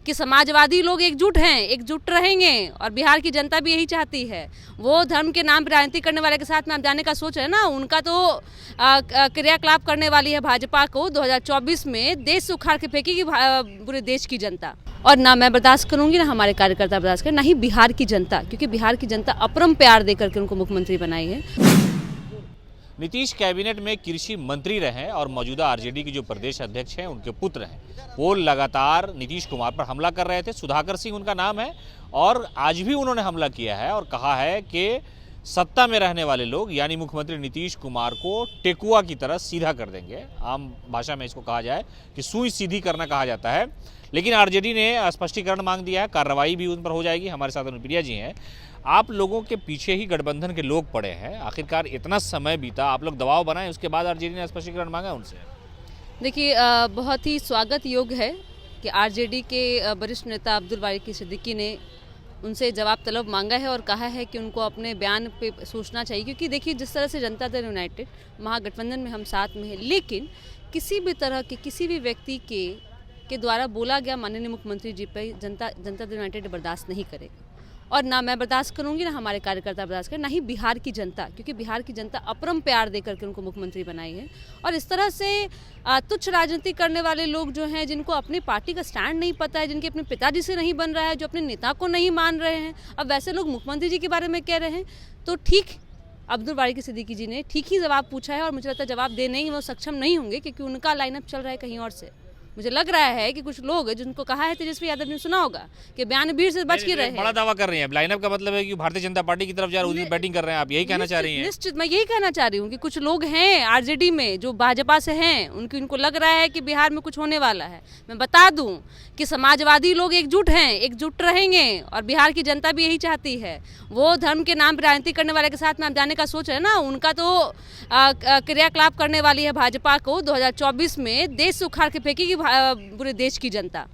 कि समाजवादी लोग एकजुट हैं, एकजुट रहेंगे और बिहार की जनता भी यही चाहती है। वो धर्म के नाम पर राजनीति करने वाले के साथ में आप जाने का सोच रहे हैं ना, उनका तो क्रियाकलाप करने वाली है भाजपा को 2024 में देश से उखाड़ के फेंकेगी पूरे देश की जनता। और ना मैं बर्दाश्त करूंगी, ना हमारे कार्यकर्ता बर्दाश्त करें, ना ही बिहार की जनता, क्योंकि बिहार की जनता अपरम प्यार देकर के उनको मुख्यमंत्री बनाई है। नीतीश कैबिनेट में कृषि मंत्री रहे और मौजूदा आरजेडी के जो प्रदेश अध्यक्ष हैं उनके पुत्र हैं, वो लगातार नीतीश कुमार पर हमला कर रहे थे। सुधाकर सिंह उनका नाम है और आज भी उन्होंने हमला किया है और कहा है कि सत्ता में रहने वाले लोग यानी मुख्यमंत्री नीतीश कुमार को टेकुआ की तरह सीधा कर देंगे। आम भाषा में इसको कहा जाए कि सुई सीधी करना कहा जाता है। लेकिन आरजेडी ने स्पष्टीकरण मांग दिया है, कार्रवाई भी उन पर हो जाएगी। हमारे साथ अनुप्रिया जी हैं। आप लोगों के पीछे ही गठबंधन के लोग पड़े हैं, आखिरकार इतना समय बीता, आप लोग दबाव बनाए, उसके बाद आरजेडी ने स्पष्टीकरण मांगा उनसे। देखिए, बहुत ही स्वागत योग्य है कि आरजेडी के वरिष्ठ नेता अब्दुल बारी सिद्दीकी ने उनसे जवाब तलब मांगा है और कहा है कि उनको अपने बयान पे सोचना चाहिए, क्योंकि देखिए जिस तरह से जनता दल यूनाइटेड महागठबंधन में हम साथ में हैं, लेकिन किसी भी तरह के किसी भी व्यक्ति के द्वारा बोला गया माननीय मुख्यमंत्री जी पर जनता दल यूनाइटेड बर्दाश्त नहीं करेगा। और ना मैं बर्दाश्त करूंगी, ना हमारे कार्यकर्ता बर्दाश्त करें, ना ही बिहार की जनता, क्योंकि बिहार की जनता अपरम प्यार देकर के उनको मुख्यमंत्री बनाई है। और इस तरह से तुच्छ राजनीति करने वाले लोग जो हैं, जिनको अपनी पार्टी का स्टैंड नहीं पता है, जिनके अपने पिताजी से नहीं बन रहा है, जो अपने नेता को नहीं मान रहे हैं, अब वैसे लोग मुख्यमंत्री जी के बारे में कह रहे हैं, तो ठीक अब्दुल बारी सिद्दीकी जी ने ठीक ही जवाब पूछा है। और मुझे लगता है जवाब देने ही वो सक्षम नहीं होंगे, क्योंकि उनका लाइनअप चल रहा है कहीं और से। मुझे लग रहा है कि कुछ लोग जिनको कहा है तेजस्वी यादव ने, सुना होगा कि बयानबीर से बच के रहे, बड़ा दावा कर रही हैं। लाइनअप का मतलब है कि भारतीय जनता पार्टी की तरफ जा रही है, बैटिंग कर रहे हैं, आप यही कहना चाह रही हैं? निश्चित, मैं यही कहना चाह रही हूँ कि कुछ लोग हैं आरजेडी में जो भाजपा से हैं, उनको लग रहा है कि बिहार में कुछ होने वाला है। मैं बता दूं कि समाजवादी लोग एकजुट हैं, एकजुट रहेंगे और बिहार की जनता भी यही चाहती है। वो धर्म के नाम पर राजनीति करने वाले के साथ में आप जाने का सोच रहे हैं ना, उनका तो क्रियाकलाप करने वाली है भाजपा को 2024 में देश से उखाड़ के फेंकेगी पूरे देश की जनता।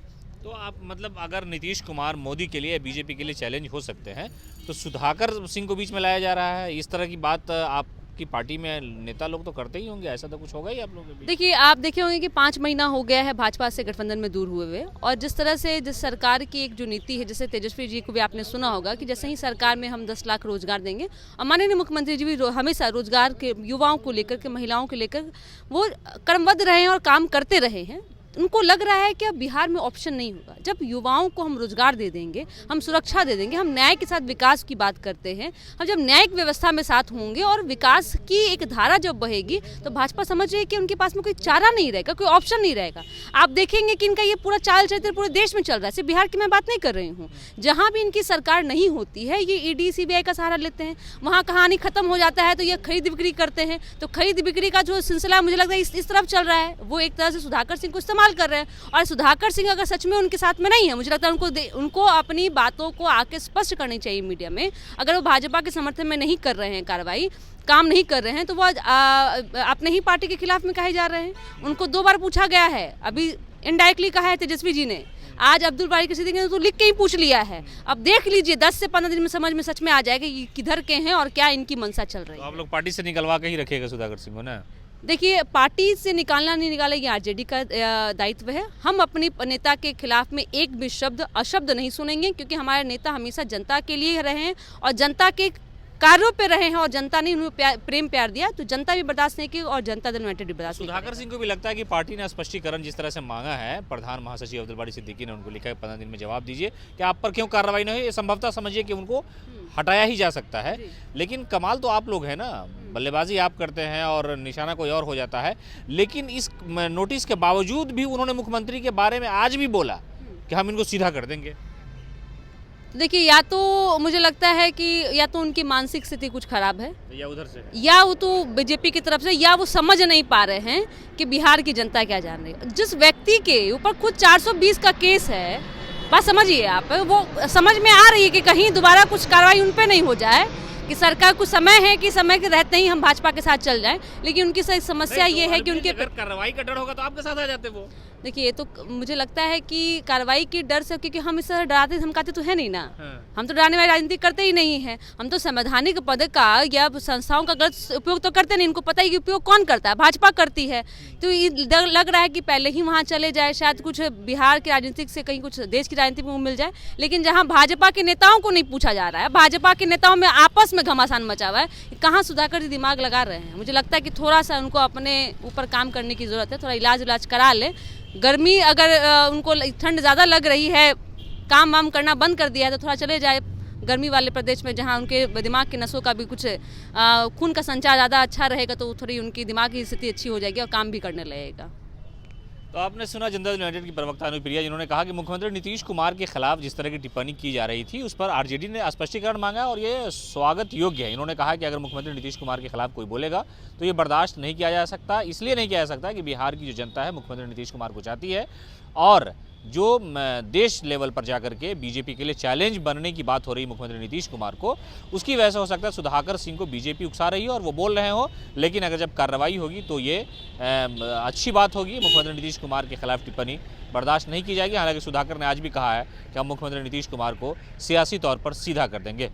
तो आप मतलब अगर नीतीश कुमार मोदी के लिए, बीजेपी के लिए चैलेंज हो सकते हैं, तो सुधाकर सिंह को बीच में लाया जा रहा है, इस तरह की बात आपकी पार्टी में नेता लोग तो करते ही होंगे, ऐसा तो कुछ होगा ही आप लोगों के बीच? देखिए, आप देखे होंगे कि 5 महीना हो गया है भाजपा से गठबंधन में दूर हुए हुए, और जिस तरह से जिस सरकार की एक जो नीति है, जैसे तेजस्वी जी को भी आपने सुना होगा कि जैसे ही सरकार में हम 10 लाख रोजगार देंगे, और माननीय मुख्यमंत्री जी भी हमेशा रोजगार के युवाओं को लेकर के, महिलाओं को लेकर वो कर्मबद्ध रहे हैं और काम करते रहे हैं। उनको लग रहा है कि अब बिहार में ऑप्शन नहीं होगा। जब युवाओं को हम रोजगार दे देंगे, हम सुरक्षा दे देंगे, हम न्याय के साथ विकास की बात करते हैं, हम जब न्यायिक व्यवस्था में साथ होंगे और विकास की एक धारा जब बहेगी, तो भाजपा समझ रही है कि उनके पास में कोई चारा नहीं रहेगा, कोई ऑप्शन नहीं रहेगा। आप देखेंगे कि इनका ये पूरा चाल चरित्र पूरे देश में चल रहा है, सिर्फ बिहार की मैं बात नहीं कर रही हूँ। जहाँ भी इनकी सरकार नहीं होती है, ये ईडी सीबीआई का सहारा लेते हैं, वहाँ कहानी खत्म हो जाता है तो ये खरीद बिक्री करते हैं। तो खरीद बिक्री का जो सिलसिला मुझे लगता है इस तरफ चल रहा है, वो एक तरह से सुधाकर सिंह को इस्तेमाल कर रहे हैं। और सुधाकर सिंह अगर सच में उनके साथ में नहीं है, मुझे लगता है उनको अपनी बातों को आके स्पष्ट करनी चाहिए मीडिया में। अगर वो भाजपा के समर्थन में नहीं कर रहे हैं, कार्रवाई काम नहीं कर रहे हैं, तो वो अपने ही पार्टी के खिलाफ में कहे जा रहे हैं। उनको 2 बार पूछा गया है, अभी इनडायरेक्टली कहा है तेजस्वी जी ने, आज अब्दुल बारी सिद्दीकी ने तो लिख के ही पूछ लिया है। अब देख लीजिए 10 से 15 दिन में समझ में सच में आ जाएगा कि किधर के हैं और क्या इनकी मंशा चल रही है। तो आप लोग पार्टी से निकलवा के ही रखेगा सुधाकर सिंह को ना? देखिए, पार्टी से निकालना नहीं निकाला, ये आरजेडी का दायित्व है। हम अपने नेता के खिलाफ में एक भी शब्द अशब्द नहीं सुनेंगे, क्योंकि हमारे नेता हमेशा जनता के लिए रहे हैं और जनता के कार्यों पे रहे हैं, और जनता ने उन्हें प्रेम प्यार दिया, तो जनता भी बर्दाश्त नहीं की और जनता दल यूनाइटेड भी बर्दाश्त नहीं। सुधाकर सिंह को भी लगता है कि पार्टी ने स्पष्टीकरण जिस तरह से मांगा है, प्रधान महासचिव अब्दुल बारी सिद्दीकी ने उनको लिखा है 15 दिन में जवाब दीजिए कि आप पर क्यों कार्रवाई नहीं हुई। ये संभवतः समझिए कि उनको हटाया ही जा सकता है, लेकिन कमाल तो आप लोग हैं ना, बल्लेबाजी आप करते हैं और निशाना कोई और हो जाता है। लेकिन इस नोटिस के बावजूद भी उन्होंने मुख्यमंत्री के बारे में आज भी बोला कि हम इनको सीधा कर देंगे। देखिए, या तो मुझे लगता है कि या तो उनकी मानसिक स्थिति कुछ खराब है, या उधर से, या वो तो बीजेपी की तरफ से, या वो समझ नहीं पा रहे हैं कि बिहार की जनता क्या जान रही है। जिस व्यक्ति के ऊपर खुद 420 का केस है, बात समझिए आप, वो समझ में आ रही है कि कहीं दोबारा कुछ कार्रवाई उन पर नहीं हो जाए, कि सरकार कुछ समय है कि समय के रहते ही हम भाजपा के साथ चल जाएं। लेकिन उनकी समस्या ये है कि उनके अगर कार्रवाई का डर होगा तो आपके साथ आ जाते वो। देखिए ये तो मुझे लगता है कि कार्रवाई की डर से, क्योंकि हम इस तरह डराते धमकाते तो है नहीं ना। हम तो डराने वाली राजनीति करते ही नहीं है। हम तो संवैधानिक पद का या संस्थाओं का गलत उपयोग तो करते नहीं। इनको पता है कि उपयोग कौन करता है, भाजपा करती है। तो ये लग रहा है कि पहले ही वहाँ चले जाए, शायद कुछ बिहार की राजनीतिक से कहीं कुछ देश की राजनीति में मिल जाए। लेकिन जहाँ भाजपा के नेताओं को नहीं पूछा जा रहा है, भाजपा के नेताओं में आपस में घमासान मचा हुआ है, कहाँ सुधाकर जी दिमाग लगा रहे हैं। मुझे लगता है कि थोड़ा सा उनको अपने ऊपर काम करने की ज़रूरत है, थोड़ा इलाज करा ले। गर्मी अगर उनको ठंड ज़्यादा लग रही है, काम वाम करना बंद कर दिया है, तो थोड़ा चले जाए गर्मी वाले प्रदेश में, जहाँ उनके दिमाग के नसों का भी कुछ खून का संचार ज़्यादा अच्छा रहेगा, तो थोड़ी उनकी दिमाग की स्थिति अच्छी हो जाएगी और काम भी करने लगेगा। तो आपने सुना जनता दल यूनाइटेड की प्रवक्ता अनुप्रिया, जिन्होंने कहा कि मुख्यमंत्री नीतीश कुमार के खिलाफ जिस तरह की टिप्पणी की जा रही थी उस पर आरजेडी ने स्पष्टीकरण मांगा और ये स्वागत योग्य है। इन्होंने कहा कि अगर मुख्यमंत्री नीतीश कुमार के खिलाफ कोई बोलेगा तो ये बर्दाश्त नहीं किया जा सकता। इसलिए नहीं किया जा सकता कि बिहार की जो जनता है मुख्यमंत्री नीतीश कुमार को चाहती है, और जो देश लेवल पर जाकर के बीजेपी के लिए चैलेंज बनने की बात हो रही मुख्यमंत्री नीतीश कुमार को, उसकी वजह से हो सकता है सुधाकर सिंह को बीजेपी उकसा रही हो और वो बोल रहे हो। लेकिन अगर जब कार्रवाई होगी तो ये अच्छी बात होगी। मुख्यमंत्री नीतीश कुमार के खिलाफ टिप्पणी बर्दाश्त नहीं की जाएगी। हालांकि सुधाकर ने आज भी कहा है कि हम मुख्यमंत्री नीतीश कुमार को सियासी तौर पर सीधा कर देंगे।